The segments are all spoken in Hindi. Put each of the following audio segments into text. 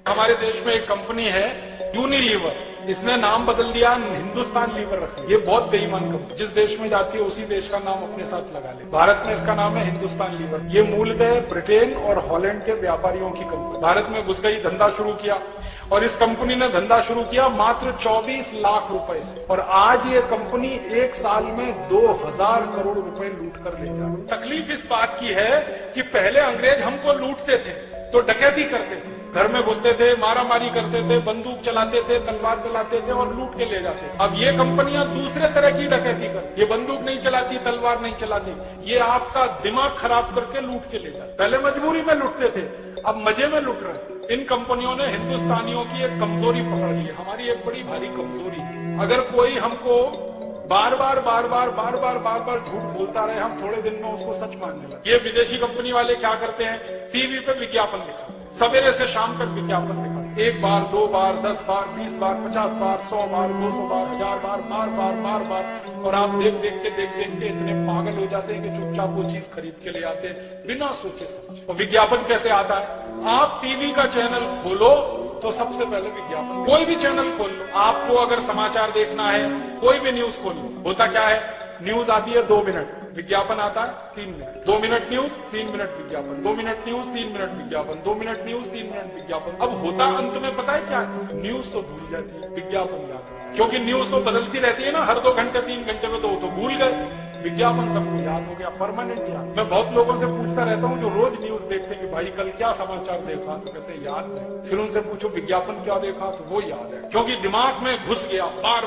हमारे देश में एक कंपनी है यूनिलीवर, इसने नाम बदल दिया, हिंदुस्तान लीवर रख लिया। ये बहुत बेईमान कंपनी, जिस देश में जाती है उसी देश का नाम अपने साथ लगा ले। भारत में इसका नाम है हिंदुस्तान लीवर। ये मूलतः ब्रिटेन और हॉलैंड के व्यापारियों की कंपनी भारत में घुस गई, धंधा शुरू किया, और इस कंपनी ने धंधा शुरू किया मात्र 24 लाख रुपए से, और आज ये कंपनी एक साल में 2000 करोड़ रुपए लूट कर ले जा रही है। तकलीफ इस बात की है कि पहले अंग्रेज हमको लूटते थे तो डकैती करते थे, घर में घुसते थे, मारामारी करते थे, बंदूक चलाते थे, तलवार चलाते थे और लूट के ले जाते थे। अब ये कंपनियां दूसरे तरह की डकैती कर, ये बंदूक नहीं चलाती, तलवार नहीं चलाती, ये आपका दिमाग खराब करके लूट के ले जाते। पहले मजबूरी में लूटते थे, अब मजे में लूट रहे। इन कंपनियों ने हिंदुस्तानियों की एक कमजोरी पकड़ ली है, हमारी एक बड़ी भारी कमजोरी। अगर कोई हमको बार बार झूठ बोलता रहे, हम थोड़े दिन में उसको सच मानने लगे। ये विदेशी कंपनी वाले क्या करते हैं, टीवी पे विज्ञापन दिखाते, सवेरे से शाम तक विज्ञापन दिखाते, 1 बार 2 बार 10 बार 20 बार 50 बार 100 बार 200 बार 1000 बार बार, और आप देख देख के इतने पागल हो जाते हैं कि चुपचाप वो चीज खरीद के ले आते हैं बिना सोचे समझे। और विज्ञापन कैसे आता है, आप टीवी का चैनल खोलो तो सबसे पहले विज्ञापन, कोई भी चैनल खोल लो, आपको अगर समाचार देखना है, कोई भी न्यूज खोल लो, होता क्या है, न्यूज आती है 2 मिनट, विज्ञापन आता है 3 मिनट, 2 मिनट न्यूज 3 मिनट विज्ञापन, 2 मिनट न्यूज 3 मिनट विज्ञापन, 2 मिनट न्यूज 3 मिनट विज्ञापन। अब होता अंत में पता है क्या, न्यूज तो भूल जाती है, विज्ञापन याद, क्योंकि न्यूज तो बदलती रहती है ना, हर 2 घंटे 3 घंटे में तो भूल गए, विज्ञापन सबको याद हो गया, परमानेंट याद। मैं बहुत लोगों से पूछता रहता हूँ जो रोज न्यूज देखते हैं कि भाई कल क्या समाचार देखा, तो कहते हैं याद नहीं। फिर उनसे पूछो विज्ञापन क्या देखा, तो वो याद है, क्योंकि दिमाग में घुस गया बार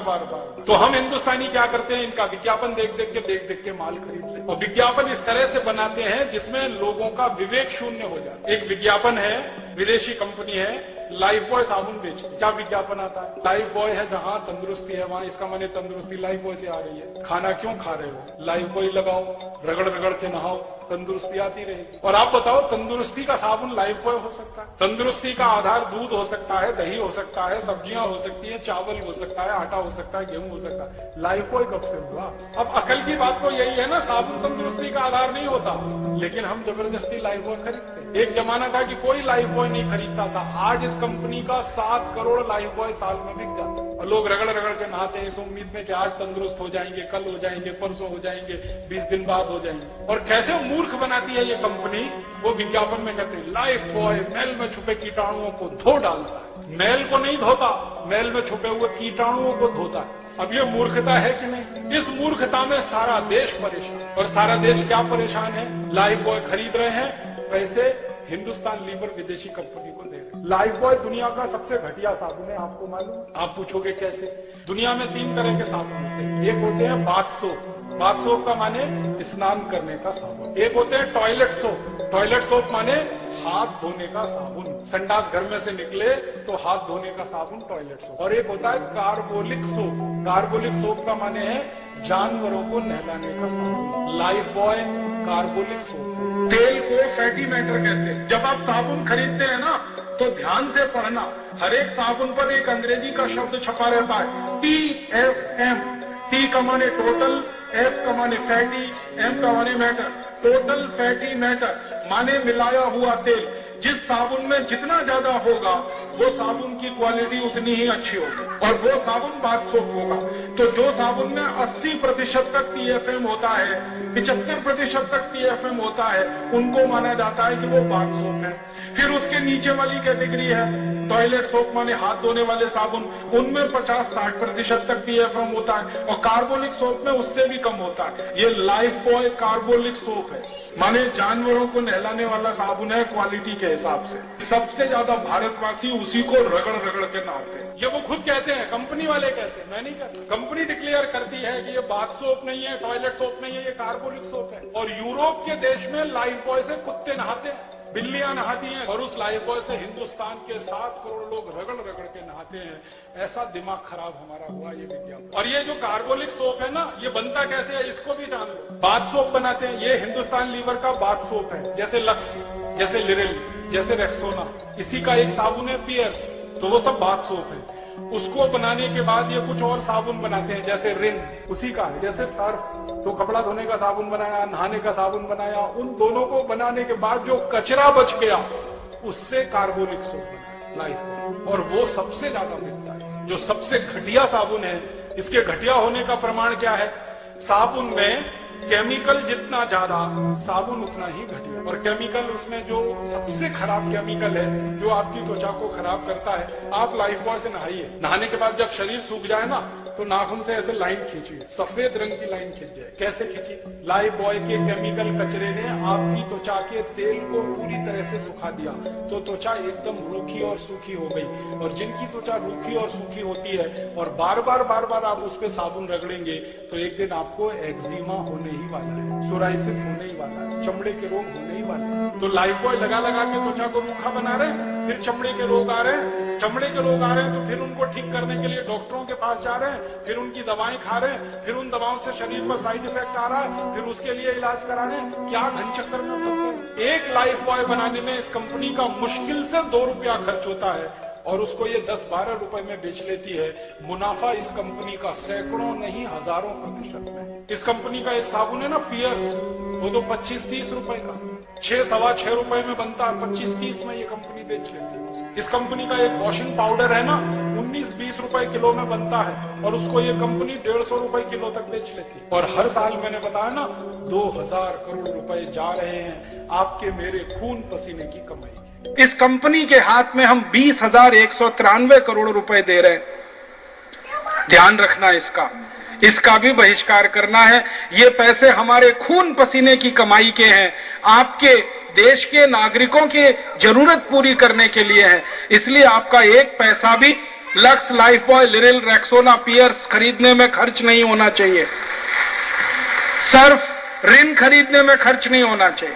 बार। तो हम हिंदुस्तानी क्या करते हैं, इनका विज्ञापन देख देख के माल खरीद ले, और विज्ञापन इस तरह से बनाते हैं जिसमें लोगों का विवेक शून्य हो जाता है। एक विज्ञापन है, विदेशी कंपनी है, लाइफ बॉय साबुन बेचती, क्या विज्ञापन आता है, लाइफ बॉय है जहां तंदुरुस्ती है वहां, इसका माने तंदुरुस्ती लाइफ बॉय से आ रही है। खाना क्यों खा रहे हो, लाइफ बॉय लगाओ, रगड़ के नहाओ, तंदुरुस्ती आती रहेगी। और आप बताओ, तंदुरुस्ती का साबुन लाइफ बॉय हो सकता है, तंदुरुस्ती का आधार दूध हो सकता है, दही हो सकता है, सब्जियां हो सकती है, चावल हो सकता है, आटा हो सकता है, गेहूं हो सकता है, लाइफ बॉय कब से हुआ। अब अकल की बात तो यही है ना, साबुन तंदुरुस्ती का आधार नहीं होता, लेकिन हम जबरदस्ती लाइफ बॉय खरीदते। एक जमाना था कि कोई लाइफ बॉय नहीं खरीदता था, आज इस कंपनी का 7 करोड़ लाइफ बॉय साल में बिक जाता है, और लोग रगड़ के नहाते हैं इस उम्मीद में कि आज तंदुरुस्त हो जाएंगे, कल हो जाएंगे, परसों हो जाएंगे, 20 दिन बाद हो जाएंगे। और कैसे मूर्ख बनाती है ये कंपनी, वो विज्ञापन में कहते हैं लाइफ बॉय मैल में छुपे कीटाणुओं को धो डालता है, मैल को नहीं धोता, मैल में छुपे हुए कीटाणुओं को धोता है। अब ये मूर्खता है कि नहीं, इस मूर्खता में सारा देश परेशान, और सारा देश क्या परेशान है, लाइफ बॉय खरीद रहे हैं, पैसे हिंदुस्तान लीवर विदेशी कंपनी को दे रहे। लाइफ बॉय दुनिया का सबसे घटिया साबुन है, आपको मालूम। आप पूछोगे कैसे, दुनिया में 3 तरह के साबुन होते हैं, एक होते हैं बाथ सोप, बाथ सोप का माने स्नान करने का साबुन, एक होते हैं टॉयलेट सोप, टॉयलेट सोप माने हाथ धोने का साबुन, संडास घर में से निकले तो हाथ धोने का साबुन टॉयलेट सोप, और एक होता है कार्बोलिक सोप, कार्बोलिक सोप का माने है जानवरों को नहलाने का साबुन। लाइफ बॉय कार्बोलिक सोप, तेल को फैटी मैटर कहते हैं। जब आप साबुन खरीदते हैं ना तो ध्यान से पढ़ना, हर एक साबुन पर एक अंग्रेजी का शब्द छपा रहता है, TFM, T का माने टोटल, F का माने फैटी, M का माने मैटर, टोटल फैटी मैटर माने मिलाया हुआ तेल। जिस साबुन में जितना ज्यादा होगा वो साबुन की क्वालिटी उतनी ही अच्छी होगी, और वो साबुन बाथ सोप होगा। तो जो साबुन में 80% तक TFM होता है, 75% तक TFM होता है, उनको माना जाता है कि वो बाथ सोप है। फिर उसके नीचे वाली कैटेगरी है टॉयलेट सोप माने हाथ धोने वाले साबुन, उनमें 50-60% तक TFM होता है, और कार्बोलिक सोप में उससे भी कम होता है। ये लाइफ बॉय कार्बोलिक सोप है, माने जानवरों को नहलाने वाला साबुन है क्वालिटी के हिसाब से। सबसे ज्यादा भारतवासी उसी को रगड़ के नहाते हैं। ये वो खुद कहते हैं, कंपनी वाले कहते हैं, मैं नहीं कहता। कंपनी डिक्लेयर करती है कि ये बाथ सोप नहीं है, टॉयलेट सोप नहीं है, ये कार्बोलिक सोप है। और यूरोप के देश में लाइफ बॉय से कुत्ते नहाते हैं, बिल्लियां नहाती हैं, और उस लाइफ बॉय से हिंदुस्तान के 7 करोड़ लोग रगड़ के नहाते हैं। ऐसा दिमाग खराब हमारा हुआ ये विज्ञापन। और ये जो कार्बोलिक सोप है ना, ये बनता कैसे है इसको भी जान लो। बाथ सोप बनाते हैं, ये हिंदुस्तान लीवर का बाथ सोप है, जैसे लक्स, जैसे लिरिल, जैसे रेक्सोना, इसी का एक साबुन है पियर्स, तो वो सब बाथ सोप है। उसको बनाने के बाद ये कुछ और साबुन बनाते हैं, जैसे रिन उसी का है, जैसे सर्फ, तो कपड़ा धोने का साबुन बनाया, नहाने का साबुन बनाया, उन दोनों को बनाने के बाद जो कचरा बच गया उससे कार्बोलिक सोप बना। लाइफ, और वो सबसे ज्यादा बिकता है। जो सबसे घटिया साबुन है, इसके घटिया होने का प्रमाण क्या है? साबुन में केमिकल जितना ज्यादा, साबुन उतना ही घटिया। और केमिकल, उसमें जो सबसे खराब केमिकल है जो आपकी त्वचा को खराब करता है, आप लाइफ बॉय से नहाइए, नहाने के बाद जब शरीर सूख जाए ना, तो नाखून से ऐसे लाइन खींचिए, सफेद रंग की लाइन खींच जाए। कैसे खींची? लाइफ बॉय के केमिकल कचरे ने आपकी त्वचा के तेल को पूरी तरह से सुखा दिया, तो त्वचा एकदम रूखी और सूखी हो गई। और जिनकी त्वचा रूखी और सूखी होती है और बार बार आप उस पे साबुन रगड़ेंगे, तो एक दिन आपको एक्जिमा होने ही वाला है, सोराइसिस होने ही वाला है, चमड़े के रोग होने ही वाले हैं। तो लाइफ बॉय लगा के त्वचा को रूखा बना रहे हैं, फिर चमड़े के रोग आ रहे हैं, चमड़े के रोग आ रहे हैं, तो फिर उनको ठीक करने के लिए डॉक्टरों के पास जा रहे हैं, फिर उनकी दवाएं खा रहे हैं, फिर उन दवाओं से शरीर पर साइड इफेक्ट आ रहा है, फिर उसके लिए इलाज करा रहे हैं। क्या घन चक्कर में फंस गए। एक लाइफ बॉय बनाने में इस कंपनी का मुश्किल से 2 रुपया खर्च होता है, और उसको ये 10-12 रुपए में बेच लेती है। मुनाफा इस कंपनी का सैकड़ों नहीं हजारों प्रतिशत में। इस कंपनी का एक साबुन है ना, पियर्स, वो तो 25-30 रुपए का, 6-6.25 रुपए में बनता है, 25-30 में ये कंपनी बेच लेती है। इस कंपनी का एक वॉशिंग पाउडर है ना, 19-20 रुपए किलो में बनता है, और उसको ये कंपनी 150 रुपए किलो तक बेच लेती है। और हर साल, मैंने बताया ना, 2000 करोड़ रुपए जा रहे हैं आपके मेरे खून पसीने की कमाई। इस कंपनी के हाथ में हम 20,193 करोड़ रुपए दे रहे हैं। ध्यान रखना इसका भी बहिष्कार करना है। ये पैसे हमारे खून पसीने की कमाई के हैं, आपके देश के नागरिकों की जरूरत पूरी करने के लिए है। इसलिए आपका एक पैसा भी Lux, Lifebuoy, Liril, Rexona, Pears खरीदने में खर्च नहीं होना चाहिए। सर्फ, रिन खरीदने में खर्च नहीं होना चाहिए।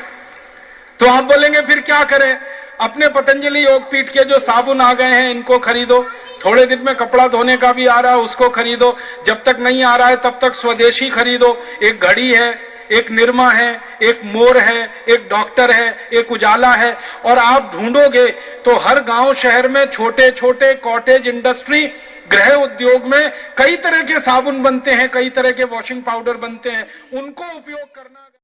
तो आप बोलेंगे फिर क्या करें? अपने पतंजलि योगपीठ के जो साबुन आ गए हैं, इनको खरीदो। थोड़े दिन में कपड़ा धोने का भी आ रहा है, उसको खरीदो। जब तक नहीं आ रहा है तब तक स्वदेशी खरीदो। एक घड़ी है, एक निरमा है, एक मोर है, एक डॉक्टर है, एक उजाला है। और आप ढूंढोगे तो हर गांव शहर में छोटे छोटे कॉटेज इंडस्ट्री, गृह उद्योग में कई तरह के साबुन बनते हैं, कई तरह के वॉशिंग पाउडर बनते हैं। उनको उपयोग करना